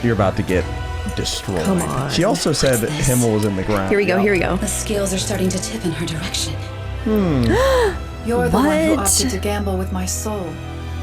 You're about to get destroyed. Come on. She also said Himmel was in the ground. Here we go. The scales are starting to tip in her direction. You're the one who What? opted to gamble with my soul,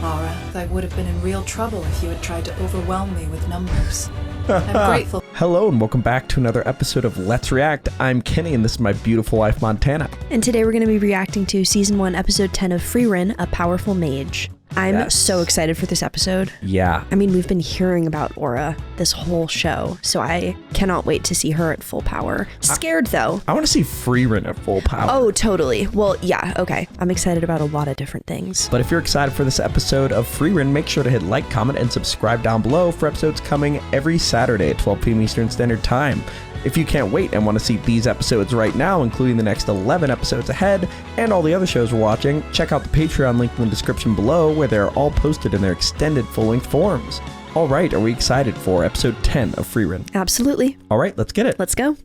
Laura. I would have been in real trouble if you had tried to overwhelm me with numbers. I'm grateful. Hello and welcome back to another episode of Let's React. I'm Kenny and this is my beautiful wife, Montana. And today we're going to be reacting to Season 1, Episode 10 of Frieren, A Powerful Mage. I'm so excited for this episode. Yeah. I mean, we've been hearing about Aura this whole show, so I cannot wait to see her at full power. Scared, though. I want to see Frieren at full power. Oh, totally. Well, yeah, okay. I'm excited about a lot of different things. But if you're excited for this episode of Frieren, make sure to hit like, comment, and subscribe down below for episodes coming every Saturday at 12 p.m. Eastern Standard Time. If you can't wait and want to see these episodes right now, including the next 11 episodes ahead, and all the other shows we're watching, check out the Patreon link in the description below where they're all posted in their extended full-length forms. All right, are we excited for episode 10 of Frieren? Absolutely. All right, let's get it. Let's go.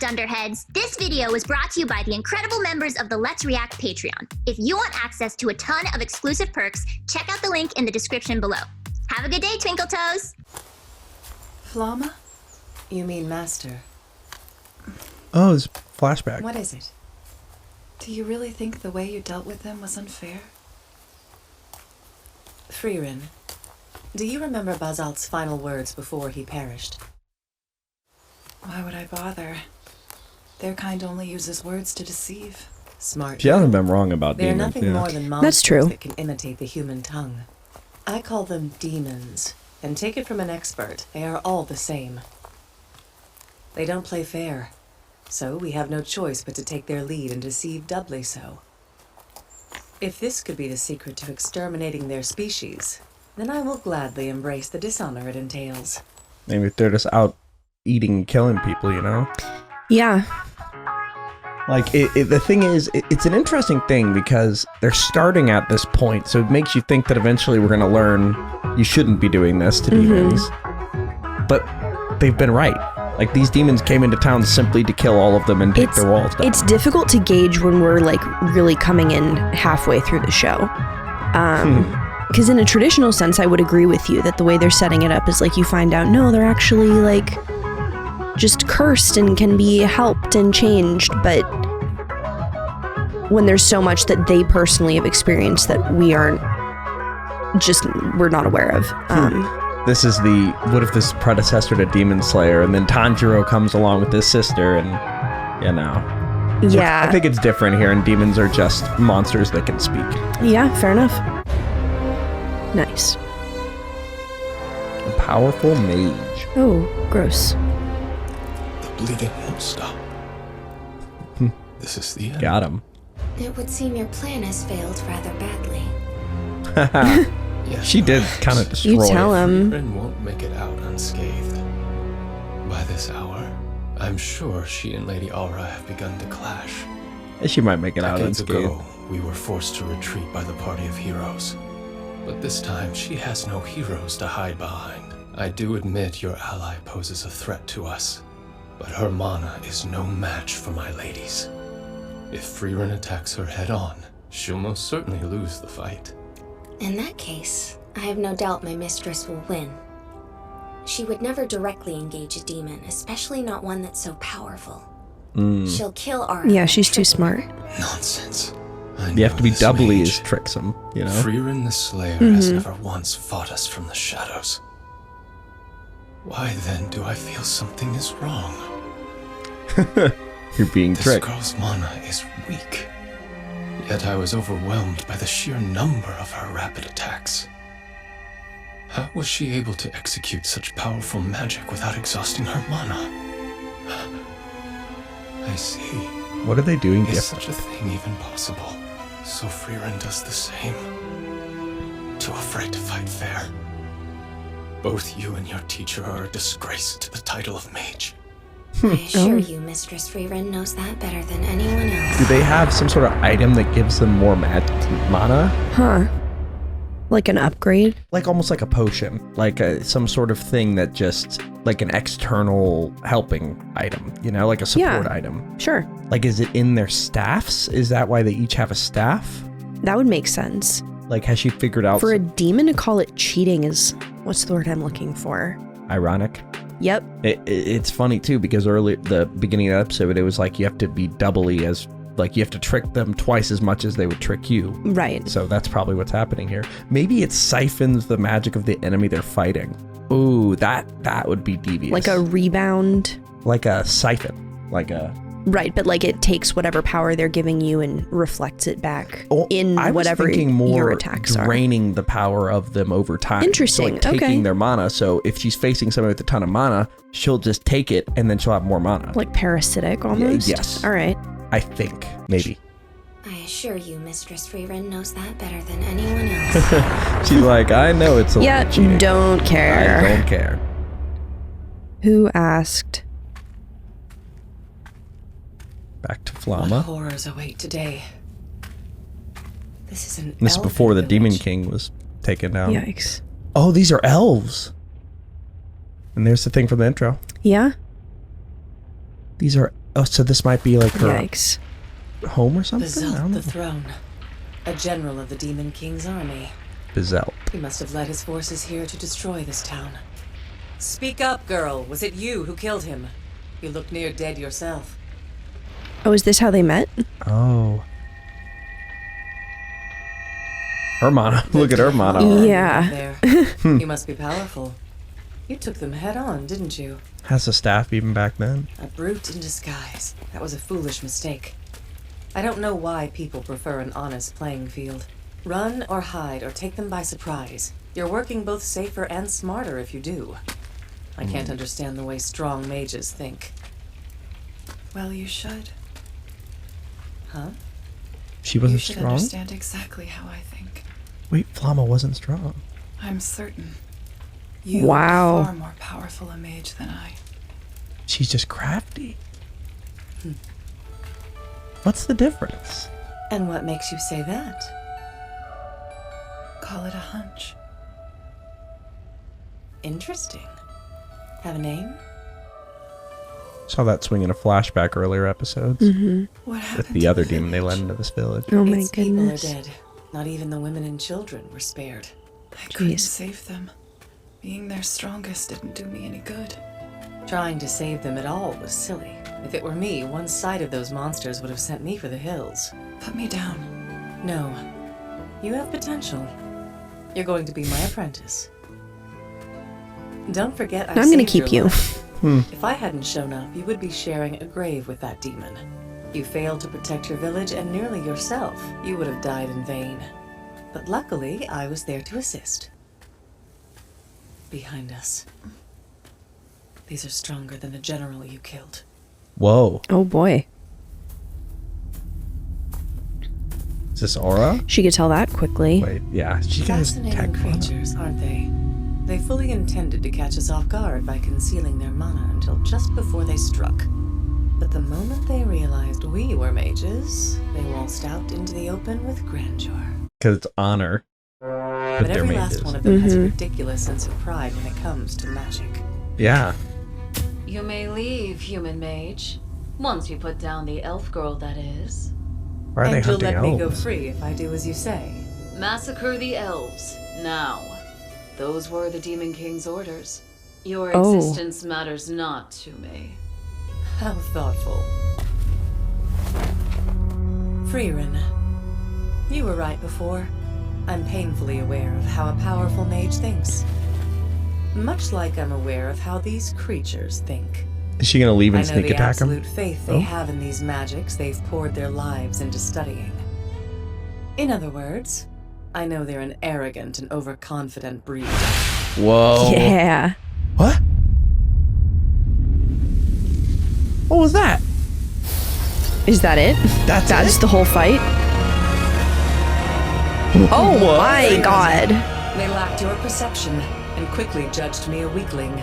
Dunderheads, this video was brought to you by the incredible members of the Let's React Patreon. If you want access to a ton of exclusive perks, check out the link in the description below. Have a good day, Twinkle Toes! Flamme? You mean master? Oh, it's Flashback. What is it? Do you really think the way you dealt with them was unfair? Frieren, do you remember Bazalt's final words before he perished? Why would I bother? Their kind only uses words to deceive. Smart. She hasn't been wrong about They're demons. nothing more than monsters That's true. that can imitate the human tongue. I call them demons, and take it from an expert, they are all the same. They don't play fair, so we have no choice but to take their lead and deceive doubly so. If this could be the secret to exterminating their species, then I will gladly embrace the dishonor it entails. Maybe if they're just out eating and killing people, you know? Yeah. Like, the thing is, it's an interesting thing because they're starting at this point, so it makes you think that eventually we're going to learn you shouldn't be doing this to demons. But they've been right. Like, these demons came into town simply to kill all of them and take their walls down. It's difficult to gauge when we're, like, really coming in halfway through the show. Because in a traditional sense, I would agree with you that the way they're setting it up is, like, you find out, no, they're actually, like, just cursed and can be helped and changed, but when there's so much that they personally have experienced that we're not aware of. This is the, what if this predecessor to Demon Slayer, and then Tanjiro comes along with his sister, and, you know. Yeah. I think it's different here, and demons are just monsters that can speak. Yeah, fair enough. Nice. A powerful mage. Oh, gross. The bleeding won't stop. This is the end. Got him. It would seem your plan has failed rather badly. Yes, She did kind of destroy You tell it. him. Frieren won't make it out unscathed. By this hour, I'm sure she and Lady Aura have begun to clash. She might make it out Decades unscathed. ago, we were forced to retreat by the party of heroes. But this time, she has no heroes to hide behind. I do admit your ally poses a threat to us, but her mana is no match for my ladies. If Frieren attacks her head-on, she'll most certainly lose the fight. In that case, I have no doubt my mistress will win. She would never directly engage a demon, especially not one that's so powerful. She'll kill our. Yeah, she's too smart. Nonsense. You have to be doubly as tricksome, you know? Frieren the Slayer has never once fought us from the shadows. Why then do I feel something is wrong? You're being This tricked. girl's mana is weak. Yet I was overwhelmed by the sheer number of her rapid attacks. How was she able to execute such powerful magic without exhausting her mana? I see. What are they doing Is different? such a thing even possible? So Frieren does the same. Too afraid to fight fair. Both you and your teacher are a disgrace to the title of mage. I assure you, Mistress Frieren knows that better than anyone else. Do they have some sort of item that gives them more mana? Huh. Like an upgrade? Like almost like a potion, like some sort of thing that just like an external helping item, you know, like a support item. Sure. Like, is it in their staffs? Is that why they each have a staff? That would make sense. Like, has she figured out? For a demon to call it cheating is, what's the word I'm looking for? Ironic. Yep. It's funny too, because early the beginning of the episode, it was like you have to be doubly as, like you have to trick them twice as much as they would trick you. Right. So that's probably what's happening here. Maybe it siphons the magic of the enemy they're fighting. Ooh, that would be devious. Like a rebound. Like a siphon. Like a... Right, but like it takes whatever power they're giving you and reflects it back in I was whatever thinking more your attacks are. draining the power of them over time. Interesting. So like taking Okay. their mana. So if she's facing somebody with a ton of mana, she'll just take it and then she'll have more mana. Like parasitic almost? Yes. All right. I think. Maybe. I assure you, Mistress Frieren knows that better than anyone else. She's like, I know it's a Yeah, little cheating. don't care. I don't care. Who asked? Back to What Flamme. horrors await today? This is an This is elfin before the Demon village. King was taken down. Yikes. Oh, these are elves. And there's the thing from the intro. Yeah? These are... Oh, so this might be like her Yikes. home or something? I Bazelt don't the know. throne, a general of the Demon King's army. Bazelt. He must have led his forces here to destroy this town. Speak up, girl. Was it you who killed him? You look near dead yourself. Oh, is this how they met? Oh. Her mana. Look at her mana. Yeah. There. You must be powerful. You took them head on, didn't you? Has a staff even back then? A brute in disguise. That was a foolish mistake. I don't know why people prefer an honest playing field. Run or hide or take them by surprise. You're working both safer and smarter if you do. I can't understand the way strong mages think. Well, you should. Huh? She You wasn't should strong? understand exactly how I think. Wait, Flamme wasn't strong. I'm certain. You Wow. are far more powerful a mage than I. She's just crafty. What's the difference? And what makes you say that? Call it a hunch. Interesting. Have a name? Saw that swing in a flashback earlier episodes. What happened With the to other the demon they village? led into this village. Oh my Its goodness. people are dead. Not even the women and children were spared. I couldn't Jeez. save them. Being their strongest didn't do me any good. Trying to save them at all was silly. If it were me, one side of those monsters would have sent me for the hills. Put me down. No. You have potential. You're going to be my apprentice. Don't forget I I'm gonna saved keep your you. life. If I hadn't shown up, you would be sharing a grave with that demon. You failed to protect your village and nearly yourself. You would have died in vain. But luckily, I was there to assist. Behind us. These are stronger than the general you killed. Whoa. Oh boy. Is this Aura? She could tell that quickly. Wait, yeah. She can just Fascinating tag mana. creatures, aren't they? They fully intended to catch us off guard by concealing their mana until just before they struck. But the moment they realized we were mages, they waltzed out into the open with grandeur. Because it's honor. But they're every last mages. one of them has a ridiculous sense of pride when it comes to magic. Yeah. You may leave, human mage. Once you put down the elf girl, that is. Why are they And you'll hunting let me go elves? free if I do as you say. Massacre the elves. Now. Those were the Demon King's orders. Your Oh. existence matters not to me. How thoughtful. Frieren, you were right before. I'm painfully aware of how a powerful mage thinks. Much like I'm aware of how these creatures think. Is she going to leave I and know sneak the attack him? absolute faith they Oh. have in these magics they've poured their lives into studying. In other words, I know they're an arrogant and overconfident breed. Whoa. Yeah. What? What was that? Is that it? That's it? the whole fight? Oh What? my god. They lacked your perception and quickly judged me a weakling.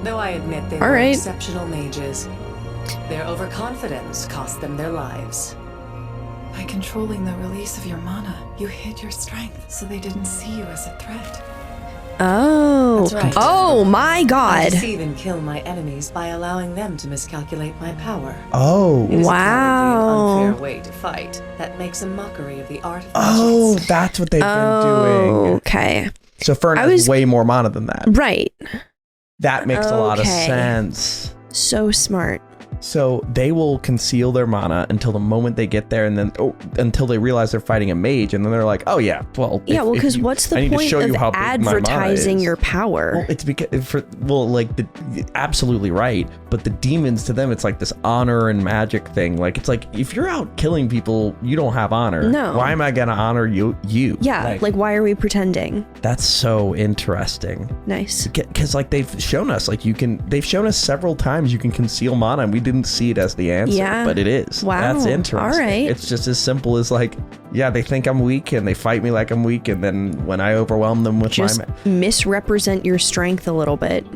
Though I admit they All were right. exceptional mages, their overconfidence cost them their lives. By controlling the release of your mana, you hid your strength so they didn't see you as a threat. Oh. That's right. Oh my I god. deceive and kill my enemies by allowing them to miscalculate my power. Oh. It is Wow. a cowardly and unfair way to fight that makes a mockery of the art of Oh, magic. that's what they've been doing. Okay. So Fern has way more mana than that. Right. That makes a lot of Okay. sense. So smart. So they will conceal their mana until the moment they get there, and then until they realize they're fighting a mage, and then they're like, "Oh yeah, well, Yeah, well, because what's the point of advertising your power? Well, it's because absolutely right. But the demons, to them, it's like this honor and magic thing. Like it's like if you're out killing people, you don't have honor. No. Why am I gonna honor you? Yeah, like why are we pretending? That's so interesting. Nice. Because like they've shown us, they've shown us several times you can conceal mana, and we didn't see it as the answer, but it is. Wow. That's interesting. All right. It's just as simple as like, yeah, they think I'm weak and they fight me like I'm weak, and then when I overwhelm them with just my misrepresent your strength a little bit.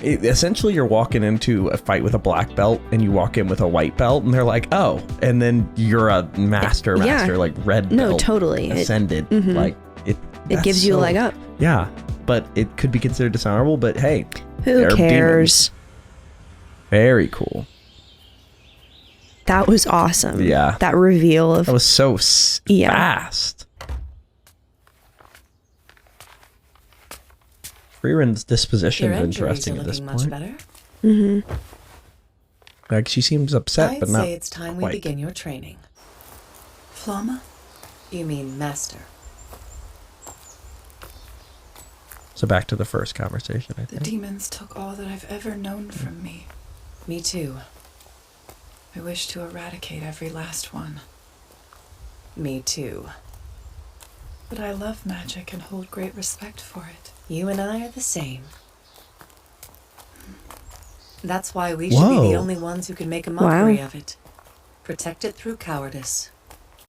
Essentially, you're walking into a fight with a black belt, and you walk in with a white belt, and they're like, "Oh," and then you're a master, like red belt. No, totally ascended. It gives you a leg up. Yeah, but it could be considered dishonorable. But hey, who cares? Demons. Very cool. That was awesome. Yeah. That reveal of... That was so fast. Frieren's disposition is interesting at this point. Much better. Mm-hmm. Like, she seems upset, but not I'd say it's time we begin your training. Flamme? You mean master. So back to the first conversation, I The think. demons took all that I've ever known from me. Me too. I wish to eradicate every last one. Me too. But I love magic and hold great respect for it. You and I are the same. That's why we should be the only ones who can make a mockery of it. Protect it through cowardice.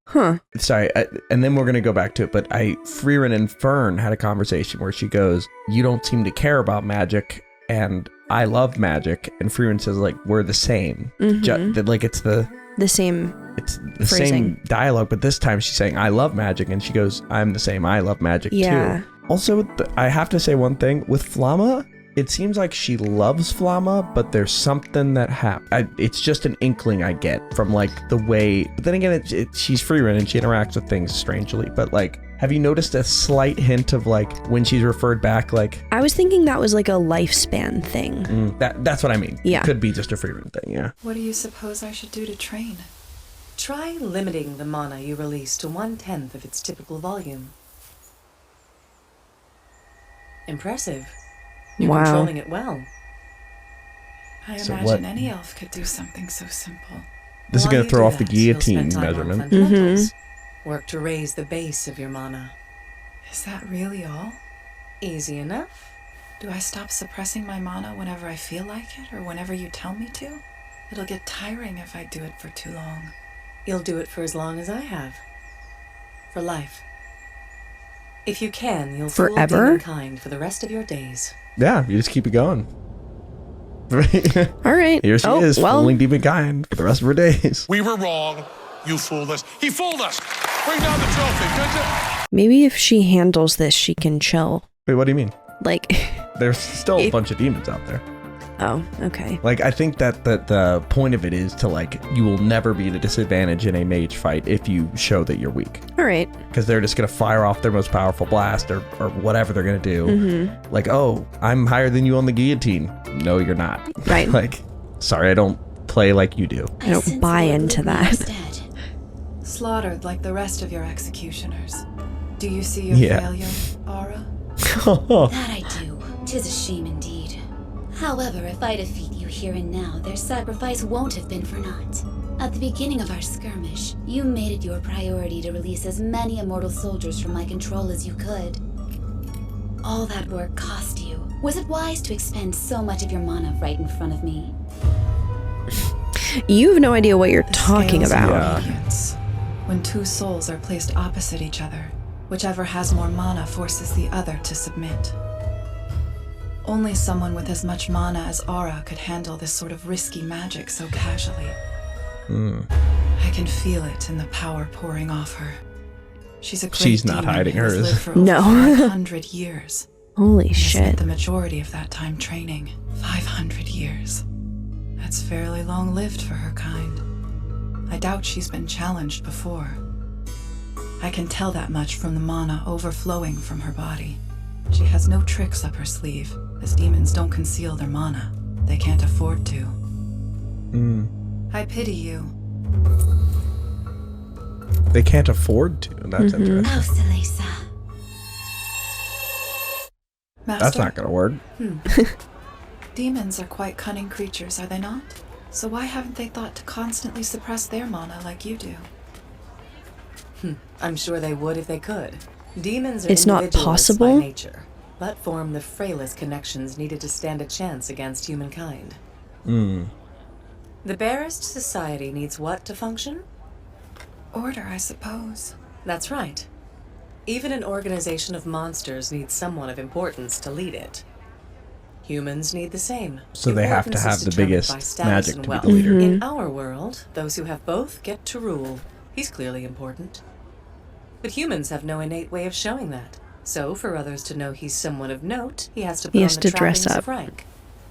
Huh. Sorry, and then we're going to go back to it, but Frieren and Fern had a conversation where she goes, "You don't seem to care about magic, and I love magic," and Frieren says, like, "We're the same." Like it's the same. It's the phrasing. same dialogue, but this time she's saying, "I love magic," and she goes, "I'm the same. I love magic too." Also, I have to say one thing with Flamme. It seems like she loves Flamme, but there's something that happens. It's just an inkling I get from like the way. But then again, she's Frieren and she interacts with things strangely. But like, have you noticed a slight hint of like when she's referred back? Like, I was thinking that was like a lifespan thing. That's what I mean. Yeah, it could be just a Frieren thing. Yeah. What do you suppose I should do to train? Try limiting the mana you release to 1/10 of its typical volume. Impressive. You're controlling it well. I imagine any elf could do something so simple. This is going to throw off the guillotine measurement. Work to raise the base of your mana. Is that really all? Easy enough. Do I stop suppressing my mana whenever I feel like it, or whenever you tell me to? It'll get tiring if I do it for too long. You'll do it for as long as I have. For life. If you can, you'll fool demonkind for the rest of your days. Yeah, you just keep it going. All right. Here she is, fooling demonkind for the rest of her days. We were wrong. You fooled us. He fooled us. Bring down the trophy, could you? Maybe if she handles this, she can chill. Wait, what do you mean? Like, there's still a bunch of demons out there. Oh, okay. Like, I think that the point of it is to, like, you will never be at a disadvantage in a mage fight if you show that you're weak. All right. Because they're just going to fire off their most powerful blast or whatever they're going to do. Like, oh, I'm higher than you on the guillotine. No, you're not. Right. Like, sorry, I don't play like you do. I don't buy into that. Slaughtered like the rest of your executioners. Do you see your failure, Aura? That I do. 'Tis a shame indeed. However, if I defeat you here and now, their sacrifice won't have been for naught. At the beginning of our skirmish, you made it your priority to release as many immortal soldiers from my control as you could. All that work cost you. Was it wise to expend so much of your mana right in front of me? You have no idea what you're talking about. Obedience. When two souls are placed opposite each other, whichever has more mana forces the other to submit. Only someone with as much mana as Aura could handle this sort of risky magic so casually. I can feel it in the power pouring off her. She's a great She's not demon hiding who has hers. lived for over No. 500 years. Holy And spent shit. the majority of that time training. 500 years. That's fairly long-lived for her kind. I doubt she's been challenged before. I can tell that much from the mana overflowing from her body. She has no tricks up her sleeve, as demons don't conceal their mana. They can't afford to. I pity you. They can't afford to. That's interesting. Oh, Salisa. Master, That's not going to work. demons are quite cunning creatures, are they not? So why haven't they thought to constantly suppress their mana like you do? I'm sure they would if they could. Demons are It's not individualists possible? by nature, but form the frailest connections needed to stand a chance against humankind. The barest society needs what to function? Order, I suppose. That's right. Even an organization of monsters needs someone of importance to lead it. Humans need the same. So they have to Importance have is the determined biggest by status magic and to be wealth. the leader. In our world, those who have both get to rule. He's clearly important. But humans have no innate way of showing that. So for others to know he's someone of note, he has to put He on has the to dress trappings up. of rank.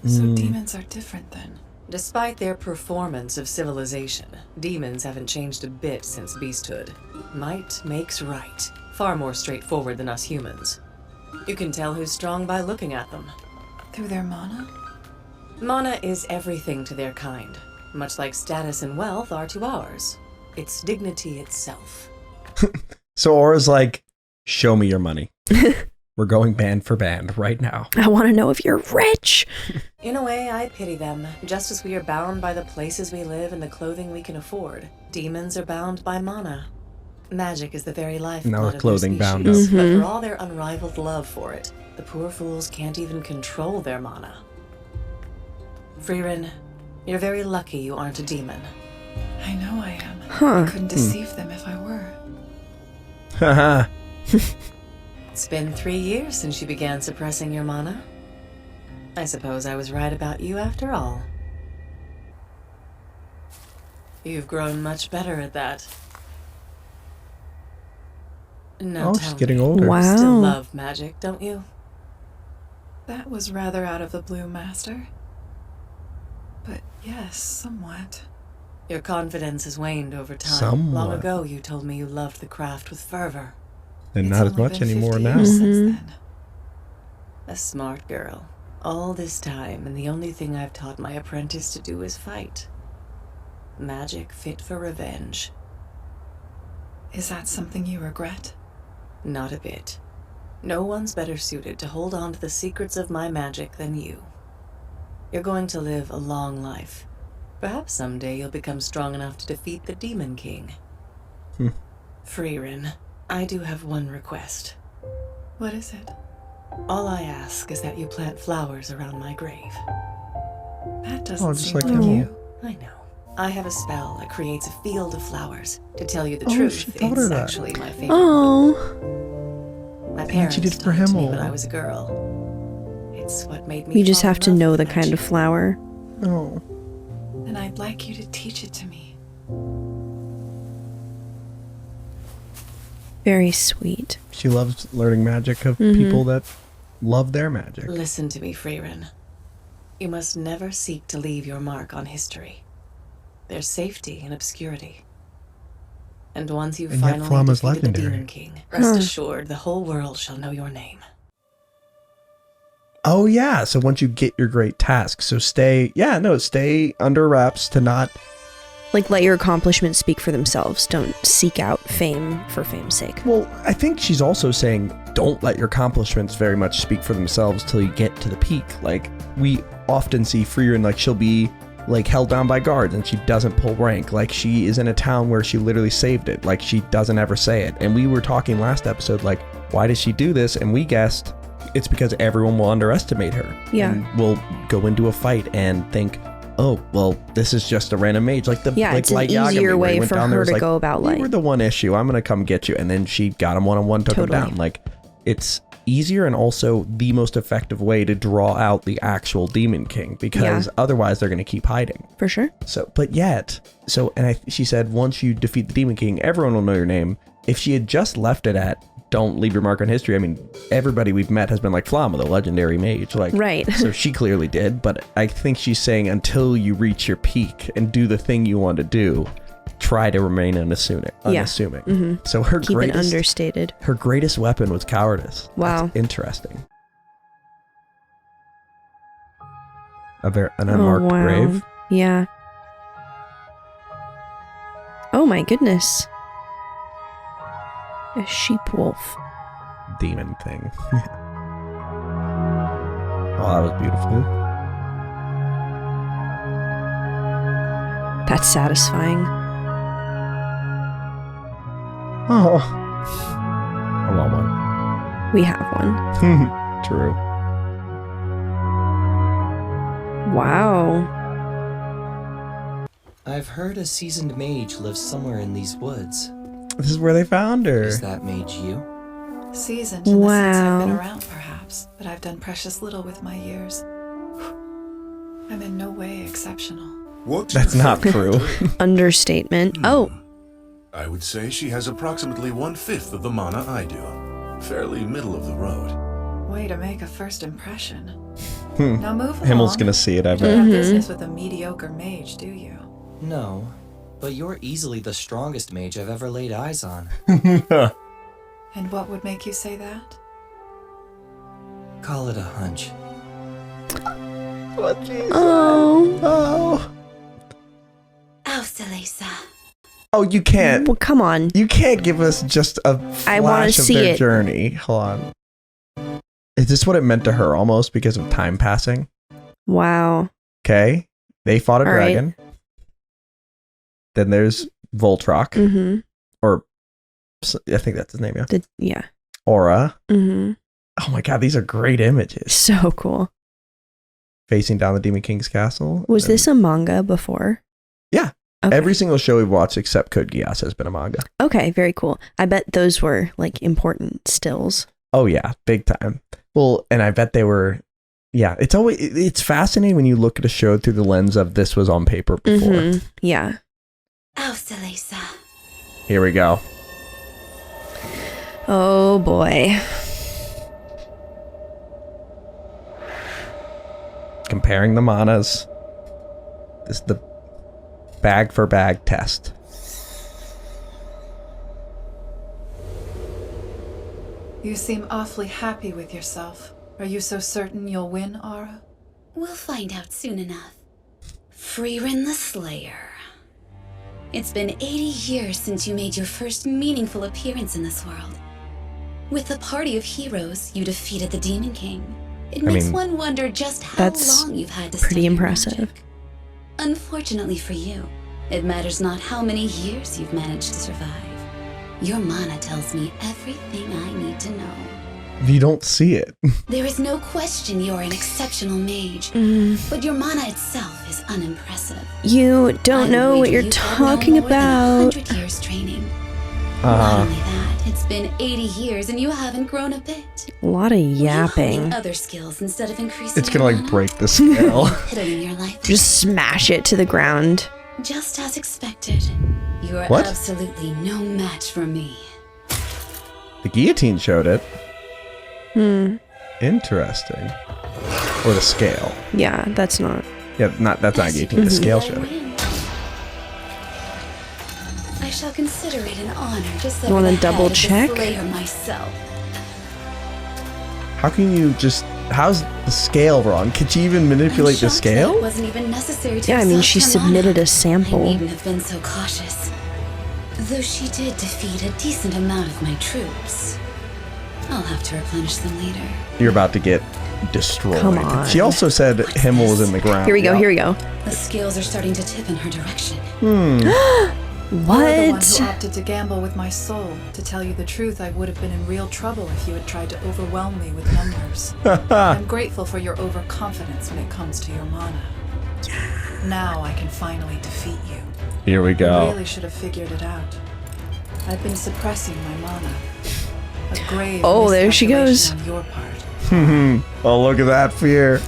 So demons are different then. Despite their performance of civilization, demons haven't changed a bit since beasthood. Might makes right. Far more straightforward than us humans. You can tell who's strong by looking at them. Through their mana? Mana is everything to their kind, much like status and wealth are to ours. It's dignity itself. So Aura's like, show me your money. We're going band for band right now. I want to know if you're rich. In a way, I pity them, just as we are bound by the places we live and the clothing we can afford. Demons are bound by mana. Magic is the very lifeblood Now we're of their clothing species, bound but up. for all their unrivaled love for it, the poor fools can't even control their mana. Frieren, you're very lucky you aren't a demon. I know I am. Huh. I couldn't deceive them if I were. Haha. It's been 3 years since you began suppressing your mana. I suppose I was right about you after all. You've grown much better at that. Now Oh, tell she's getting me, older. Wow. still love magic, don't you? That was rather out of the blue, Master. But yes, somewhat. Your confidence has waned over time. Somewhat. Long ago, you told me you loved the craft with fervor. And It's not as only much been anymore 50 now. years since then. A smart girl. All this time, and the only thing I've taught my apprentice to do is fight. Magic fit for revenge. Is that something you regret? Not a bit. No one's better suited to hold on to the secrets of my magic than you. You're going to live a long life. Perhaps someday you'll become strong enough to defeat the Demon King. Frieren, I do have one request. What is it? All I ask is that you plant flowers around my grave. That doesn't Oh, just seem like like him. you. I know. I have a spell that creates a field of flowers. To tell you the Oh, she truth, thought of it's that. actually my favorite. Oh. My And parents she did for taught it him to me all. when I was a girl. It's what made me You just fall have in to love know with the kind of magic. flower. Oh. And I'd like you to teach it to me. Very sweet. She loves learning magic of people that love their magic. Listen to me, Frieren. You must never seek to leave your mark on history. There's safety in obscurity. And once you And yet finally Flamme's defeated the legendary. Demon King, rest assured the whole world shall know your name. Oh yeah, so once you get your great task, so stay under wraps to not. Like, let your accomplishments speak for themselves. Don't seek out fame for fame's sake. Well, I think she's also saying don't let your accomplishments very much speak for themselves till you get to the peak. Like, we often see Frieren, like, she'll be like held down by guards and she doesn't pull rank. Like, she is in a town where she literally saved it. Like, she doesn't ever say it. And we were talking last episode, like, why does she do this? And we guessed it's because everyone will underestimate her. Yeah. And will go into a fight and think, oh, well, this is just a random mage. Like It's an Light Yagami, easier where he way went for down there, her was to like, go about you life. were the one issue. I'm going to come get you. And then she got him one-on-one, took him Totally. down. Like, it's easier and also the most effective way to draw out the actual Demon King, because otherwise they're going to keep hiding. For sure. So, but yet, she said, once you defeat the Demon King, everyone will know your name. If she had just left it at, don't leave your mark on history, I mean, everybody we've met has been like Flamme, the legendary mage. Like, right. So she clearly did, but I think she's saying until you reach your peak and do the thing you want to do, try to remain unassuming. Mm-hmm. So keep it understated. Her greatest weapon was cowardice. Wow. That's interesting. An unmarked grave. Yeah. Oh my goodness. A sheep wolf. Demon thing. Oh, that was beautiful. That's satisfying. Oh. I want one. We have one. True. Wow. I've heard a seasoned mage lives somewhere in these woods. This is where they found her. Is that mage you? Seasoned in the sense I've been around, perhaps, but I've done precious little with my years. I'm in no way exceptional. What? That's not true. Understatement. Oh. I would say she has approximately 1/5 of the mana I do. Fairly middle of the road. Way to make a first impression. Now move along. Himmel's gonna see it, I You bet. don't have business with a mediocre mage, do you? No, but you're easily the strongest mage I've ever laid eyes on. And what would make you say that? Call it a hunch. What Jesus? Oh. Ausalesa. Oh, you can't. Well, come on. You can't give us just a flash of their journey. Hold on. Is this what it meant to her almost because of time passing? Wow. Okay. They fought a dragon. Right. Then there's Voltrock. Mm-hmm. Or I think that's his name, yeah. Yeah. Aura. Mm-hmm. Oh my god, these are great images. So cool. Facing down the Demon King's castle. Was this a manga before? Yeah. Okay. Every single show we've watched except Code Geass has been a manga. Okay, very cool. I bet those were like important stills. Oh yeah, big time. Well, and I bet they were, yeah, it's fascinating when you look at a show through the lens of this was on paper before. Mm-hmm. Yeah. Ausalesa. Here we go. Oh boy. Comparing the manas. This is the bag for bag test. You seem awfully happy with yourself. Are you so certain you'll win, Aura? We'll find out soon enough. Frieren the Slayer. It's been 80 years since you made your first meaningful appearance in this world. With the party of heroes, you defeated the Demon King. It makes one wonder just how long you've had to study pretty impressive. magic. Unfortunately for you, it matters not how many years you've managed to survive. Your mana tells me everything I need to know. You don't see it. There is no question you're an exceptional mage, but your mana itself is unimpressive. You don't know what you're talking about. 100 years training. Not only that, it's been 80 years and you haven't grown a bit. A lot of yapping. Other skills instead of increasing. It's gonna like break the scale. Hidden in your life. Just smash it to the ground. Just as expected. You are What? absolutely no match for me. The guillotine showed it. Interesting. Or the scale. Yeah, that's not. Yeah, that's not guillotine. The scale showed it. I shall consider it an honor to set You wanna the head double of the check? Slayer myself. How can you just... How's the scale wrong? Could she even manipulate the scale? It wasn't even necessary to Yeah, I mean, exhaust she her submitted mana. a sample. I needn't have been so cautious. Though she did defeat a decent amount of my troops. I'll have to replenish them later. You're about to get destroyed. Come on. She also said Himmel was in the ground. Here we go, here we go. The scales are starting to tip in her direction. What? You're the one who opted to gamble with my soul. To tell you the truth, I would have been in real trouble if you had tried to overwhelm me with numbers. I'm grateful for your overconfidence when it comes to your mana. Now I can finally defeat you. Here we I go. really should have figured it out. I've been suppressing my mana. A grave Oh, there she goes. miscalculation on your part. Oh, look at that fear.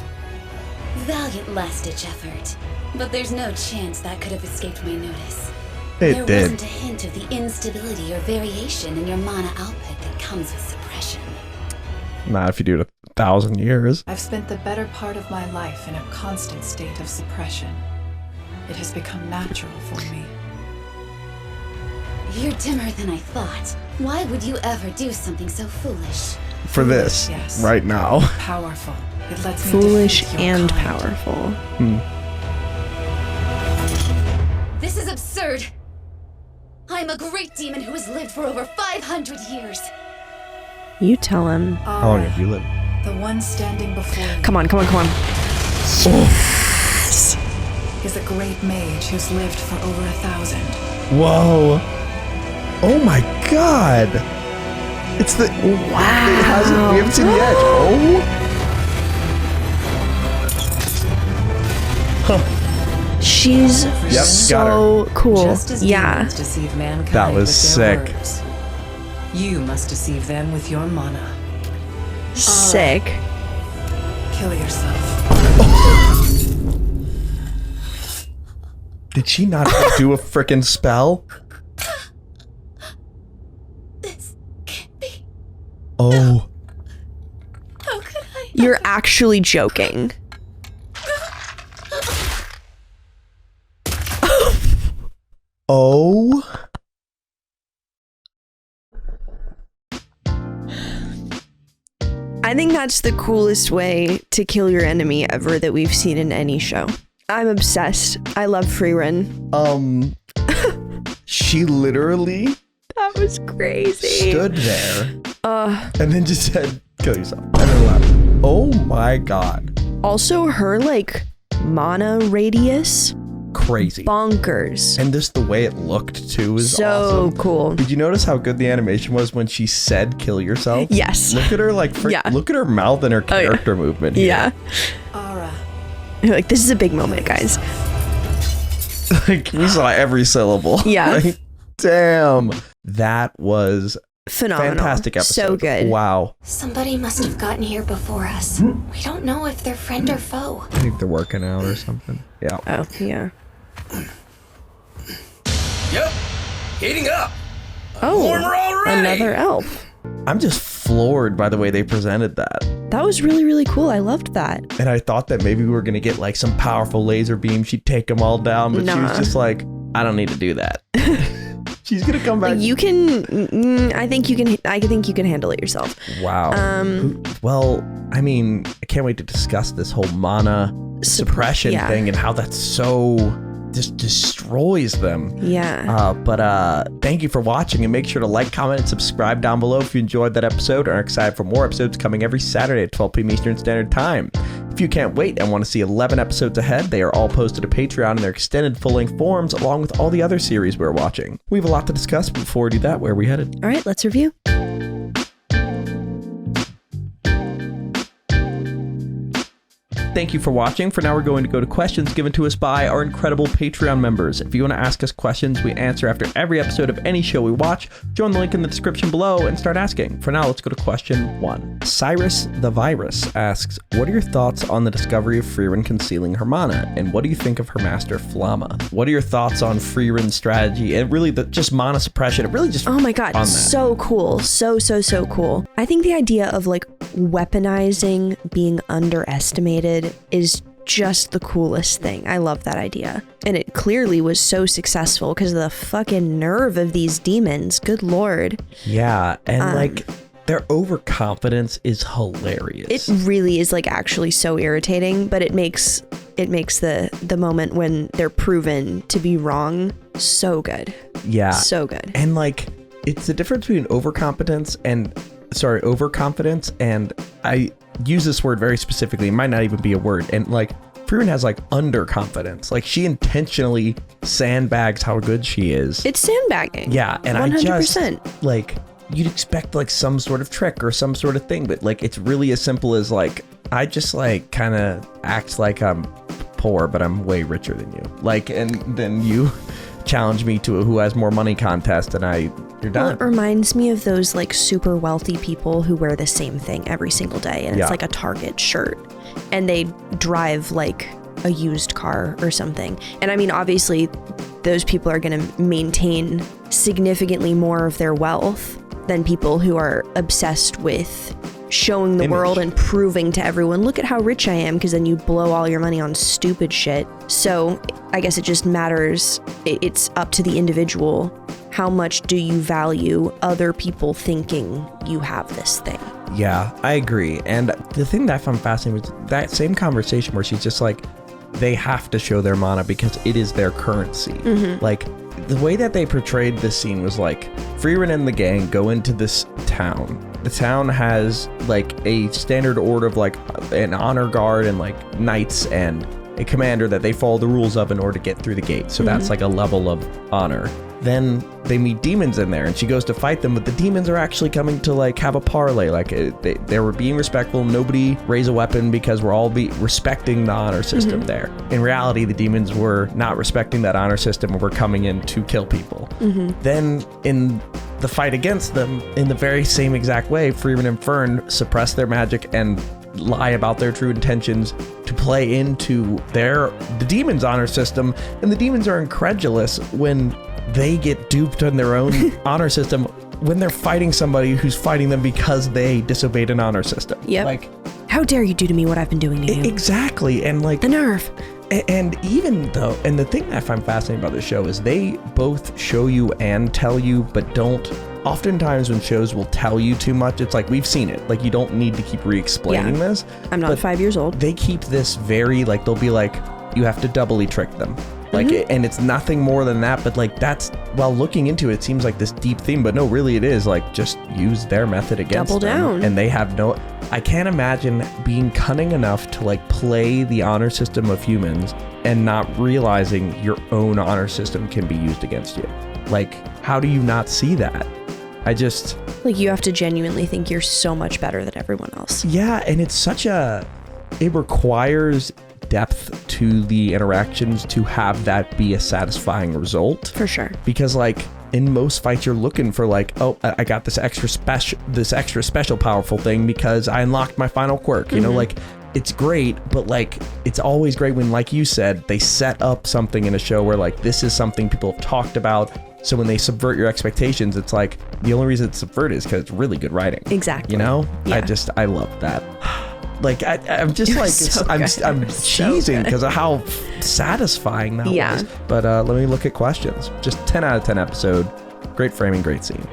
Valiant last-ditch effort. But there's no chance that could have escaped my notice. It There did. wasn't a hint of the instability or variation in your mana output that comes with suppression. Not if you do it 1,000 years. I've spent the better part of my life in a constant state of suppression. It has become natural for me. You're dimmer than I thought. Why would you ever do something so foolish? For this, yes. right now. Powerful. It lets me Foolish defeat your and kind. powerful. This is absurd. I'm a great demon who has lived for over 500 years. You tell him. How long have you lived? The one standing before you Come on, come on, come on. is a great mage who's lived for over 1,000. Whoa. Oh my god. It's the... Wow. It hasn't... We haven't seen the edge. Oh. She's Yep, so cool. Just as Yeah. demons deceive mankind That was with their sick. words, you must deceive them with your mana. Sick. Kill yourself. Did she not do a frickin' spell? This can't be. Oh. How could I? You're actually joking. Oh. I think that's the coolest way to kill your enemy ever that we've seen in any show. I'm obsessed. I love Frieren. She literally That was crazy. stood there and then just said, kill yourself. And then left. Oh my god. Also, her like mana radius, Crazy. bonkers. And just the way it looked too is So awesome. cool. Did you notice how good the animation was when she said kill yourself? Yes. Look at her like Yeah. look at her mouth and her Oh, yeah. character movement here. Yeah. Aura. Like, this is a big moment, guys. Like we saw every syllable. Yeah. Like, damn. That was Phenomenal. fantastic episode. So good. Wow. Somebody must have gotten here before us. We don't know if they're friend or foe. I think they're working out or something. Yeah. Oh, yeah. Yep, heating up. Oh, Warmer already. another elf. I'm just floored by the way they presented that. That was really, really cool. I loved that. And I thought that maybe we were going to get like some powerful laser beam. She'd take them all down, but she was Nah. just like, I don't need to do that. She's going to come back. You can. I think you can. I think you can handle it yourself. Wow. Well, I mean, I can't wait to discuss this whole mana suppression yeah. thing and how that's so just destroys them. Yeah. But thank you for watching, and make sure to like, comment, and subscribe down below if you enjoyed that episode and are excited for more episodes coming every Saturday at 12 p.m. Eastern Standard Time. If you can't wait and want to see 11 episodes ahead, they are all posted to Patreon in their extended full-length forms along with all the other series we're watching. We have a lot to discuss, but before we do that, where are we headed? All right, let's review. Thank you for watching. For now, we're going to go to questions given to us by our incredible Patreon members. If you want to ask us questions we answer after every episode of any show we watch, join the link in the description below and start asking. For now, let's go to question 1. Cyrus the Virus asks, what are your thoughts on the discovery of Frieren concealing her mana? And what do you think of her master, Flamme? What are your thoughts on Frieren's strategy and really just mana suppression? It really just Oh my god, on that. so cool. So cool. I think the idea of like weaponizing being underestimated is just the coolest thing. I love that idea. And it clearly was so successful because of the fucking nerve of these demons. Good lord. Yeah, and like their overconfidence is hilarious. It really is like actually so irritating, but it makes the moment when they're proven to be wrong so good. Yeah. So good. And like it's the difference between overconfidence and I use this word very specifically. It might not even be a word. And like Frieren has like underconfidence. Like she intentionally sandbags how good she is. It's sandbagging. Yeah, and 100%. I just like you'd expect like some sort of trick or some sort of thing, but like it's really as simple as like I just like kind of act like I'm poor, but I'm way richer than you. Like, and then you challenge me to a who has more money contest, and you're done. Well, it reminds me of those like super wealthy people who wear the same thing every single day, and it's like a Target shirt, and they drive like a used car or something. And I mean, obviously, those people are going to maintain significantly more of their wealth than people who are obsessed with showing the world and proving to everyone, look at how rich I am, because then you blow all your money on stupid shit. So I guess it just matters. It's up to the individual. How much do you value other people thinking you have this thing? Yeah, I agree. And the thing that I found fascinating was that same conversation where she's just like, they have to show their mana because it is their currency. Like, the way that they portrayed this scene was like, Frieren and the gang go into this town. The town has like a standard order of like an honor guard and like knights and a commander that they follow the rules of in order to get through the gate. So that's like a level of honor. Then they meet demons in there and she goes to fight them, but the demons are actually coming to like have a parlay. Like they were being respectful. Nobody raise a weapon because we're all respecting the honor system there. In reality, the demons were not respecting that honor system and were coming in to kill people. Then in the fight against them, in the very same exact way, Frieren and Fern suppress their magic and lie about their true intentions to play into the demons' honor system, and the demons are incredulous when they get duped on their own honor system when they're fighting somebody who's fighting them because they disobeyed an honor system. Like, how dare you do to me what I've been doing to you? Exactly. And like the nerve. And even though, and the thing that I find fascinating about this show is they both show you and tell you, but don't. Oftentimes when shows will tell you too much, it's like, we've seen it. Like, you don't need to keep re-explaining this. I'm not 5 years old. They keep this very, like, they'll be like, you have to doubly trick them. Like, and it's nothing more than that, but like, that's, while looking into it, it seems like this deep theme, but no, really it is like, just use their method against them. Double down. And they have no, I can't imagine being cunning enough to like play the honor system of humans and not realizing your own honor system can be used against you. Like, how do you not see that? Like, you have to genuinely think you're so much better than everyone else. Yeah, and it's it requires depth to the interactions to have that be a satisfying result. For sure. Because like, in most fights you're looking for like, oh, I got this extra special powerful thing because I unlocked my final quirk. You know, like, it's great, but like, it's always great when, like you said, they set up something in a show where like, this is something people have talked about. So when they subvert your expectations, it's like, the only reason it's subverted is because it's really good writing. Exactly. You know? Yeah. I love that. Like, I'm just like, so I'm cheesing because of how satisfying that was. But let me look at questions. Just 10 out of 10 episode. Great framing, great scene.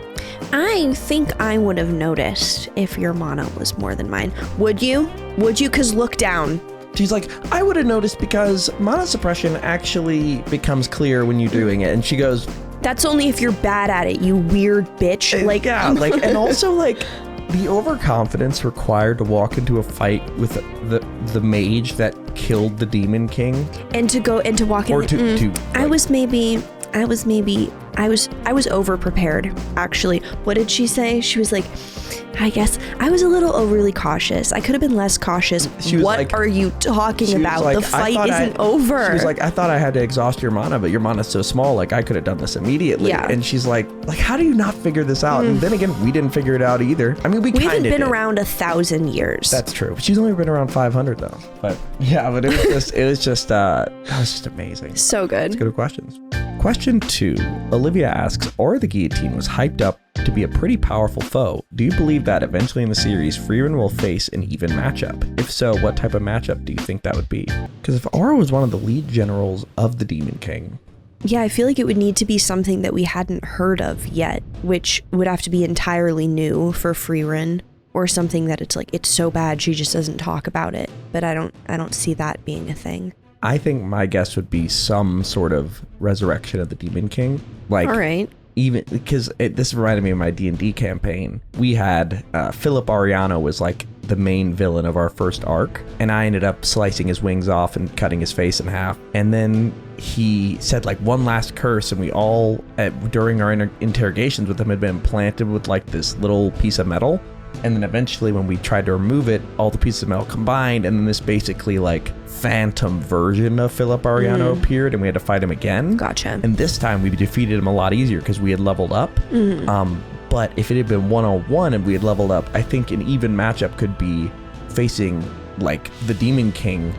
I think I would have noticed if your mana was more than mine. Would you? Would you? Because look down. She's like, I would have noticed because mana suppression actually becomes clear when you're doing it. And she goes, that's only if you're bad at it, you weird bitch. Like, yeah, like, and also like the overconfidence required to walk into a fight with the mage that killed the demon king, and to walk in. Or I was over prepared. Actually, what did she say? She was like, I guess I was a little overly cautious. I could have been less cautious. What like, are you talking about? Like, the fight isn't over. She was like, I thought I had to exhaust your mana, but your mana's so small. Like, I could have done this immediately. Yeah. And she's like, how do you not figure this out? And then again, we didn't figure it out either. I mean, we haven't been around 1,000 years. That's true. She's only been around 500 though. But yeah, but that was just amazing. So good. Let's go to questions. Question 2. Olivia asks, Aura the Guillotine was hyped up to be a pretty powerful foe. Do you believe that eventually in the series, Frieren will face an even matchup? If so, what type of matchup do you think that would be? Because if Aura was one of the lead generals of the Demon King... Yeah, I feel like it would need to be something that we hadn't heard of yet, which would have to be entirely new for Frieren, or something that it's so bad she just doesn't talk about it. But I don't see that being a thing. I think my guess would be some sort of resurrection of the Demon King. Like, all right. Even because this reminded me of my D&D campaign. We had Philip Ariano was like the main villain of our first arc, and I ended up slicing his wings off and cutting his face in half. And then he said like one last curse, and we all during our interrogations with him had been implanted with like this little piece of metal. And then eventually when we tried to remove it, all the pieces of metal combined, and then this basically like phantom version of Philip Ariano appeared, and we had to fight him again. Gotcha. And this time we defeated him a lot easier because we had leveled up. But if it had been 1-on-1 and we had leveled up, I think an even matchup could be facing like the Demon King.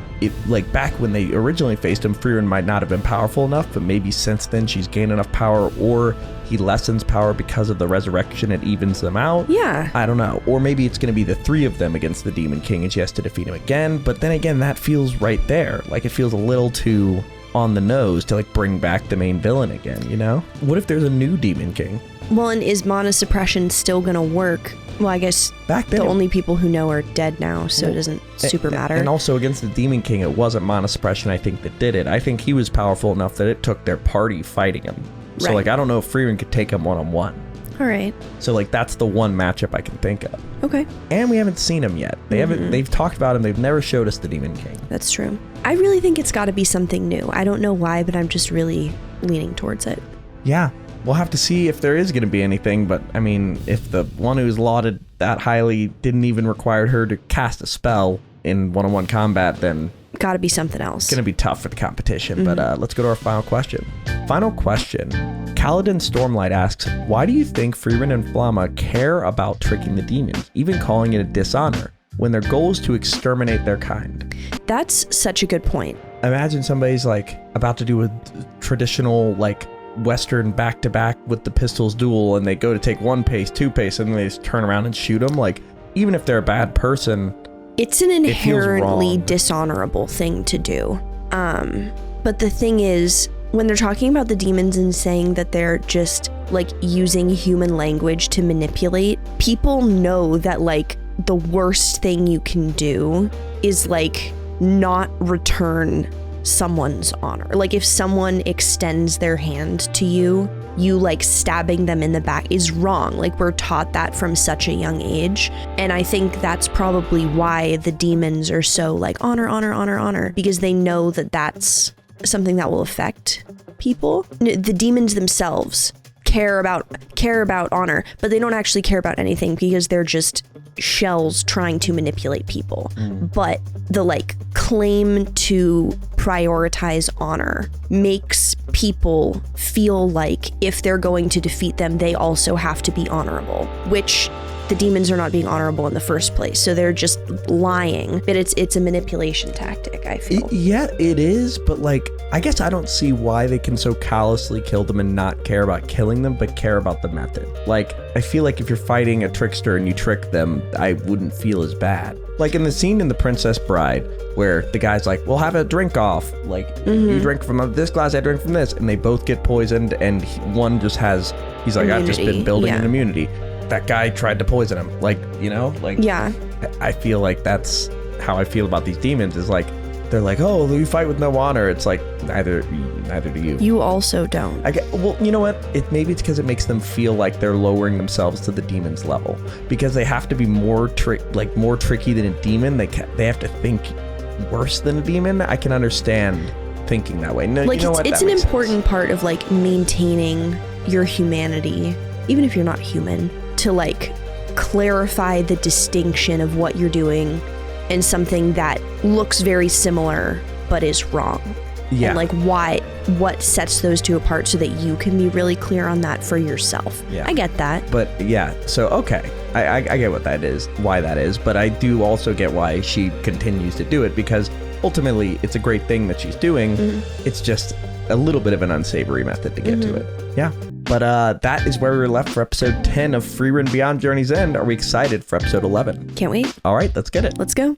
Like back when they originally faced him, Frieren might not have been powerful enough, but maybe since then she's gained enough power, or he lessens power because of the resurrection. It evens them out. Yeah. I don't know. Or maybe it's going to be the three of them against the Demon King and she has to defeat him again. But then again, that feels right there. Like it feels a little too on the nose to like bring back the main villain again, you know? What if there's a new Demon King? Well, and is mana suppression still going to work? Well, I guess back then, the only people who know are dead now, so it doesn't super matter. And also against the Demon King, it wasn't mana suppression, I think, that did it. I think he was powerful enough that it took their party fighting him. So, like, I don't know if Frieren could take him one-on-one. All right. So, like, that's the one matchup I can think of. Okay. And we haven't seen him yet. They've talked about him. They've never showed us the Demon King. That's true. I really think it's got to be something new. I don't know why, but I'm just really leaning towards it. Yeah. We'll have to see if there is going to be anything, but I mean, if the one who's lauded that highly didn't even require her to cast a spell in one-on-one combat, then got to be something else. It's going to be tough for the competition, but let's go to our final question. Final question. Kaladin Stormlight asks, why do you think Frieren and Flamme care about tricking the demons, even calling it a dishonor, when their goal is to exterminate their kind? That's such a good point. Imagine somebody's like about to do a traditional like Western back-to-back with the pistols duel, and they go to take one pace, two pace, and then they just turn around and shoot them. Like, even if they're a bad person, it's an inherently dishonorable thing to do. But the thing is, when they're talking about the demons and saying that they're just like using human language to manipulate, people know that like the worst thing you can do is like not return someone's honor. Like if someone extends their hand to you, you like stabbing them in the back is wrong. Like we're taught that from such a young age. And I think that's probably why the demons are so like honor, honor, honor, honor, because they know that that's something that will affect people. The demons themselves care about honor, but they don't actually care about anything because they're just shells trying to manipulate people. But the like claim to prioritize honor makes people feel like if they're going to defeat them, they also have to be honorable, which the demons are not being honorable in the first place. So they're just lying. But it's a manipulation tactic, I feel. Yeah, it is. But like, I guess I don't see why they can so callously kill them and not care about killing them, but care about the method. Like, I feel like if you're fighting a trickster and you trick them, I wouldn't feel as bad. Like in the scene in The Princess Bride, where the guy's like, we'll have a drink off. Like, you drink from this glass, I drink from this. And they both get poisoned, and one just has, he's like, I've just been building an immunity. That guy tried to poison him. Like, you know, like, yeah. I feel like that's how I feel about these demons, is like, they're like, oh, you fight with no honor. It's like, neither do you. You also don't. Well, you know what? Maybe it's because it makes them feel like they're lowering themselves to the demon's level, because they have to be more tricky than a demon. They have to think worse than a demon. I can understand thinking that way. No, like, you know it's an important part of like maintaining your humanity, even if you're not human, to like clarify the distinction of what you're doing and something that looks very similar but is wrong. Yeah. And like what sets those two apart so that you can be really clear on that for yourself. Yeah. I get that. But yeah, so okay. I get what that is, why that is, but I do also get why she continues to do it, because ultimately it's a great thing that she's doing. It's just a little bit of an unsavory method to get to it. Yeah. But that is where we were left for episode 10 of Frieren Beyond Journey's End. Are we excited for episode 11? Can't wait. All right, let's get it. Let's go.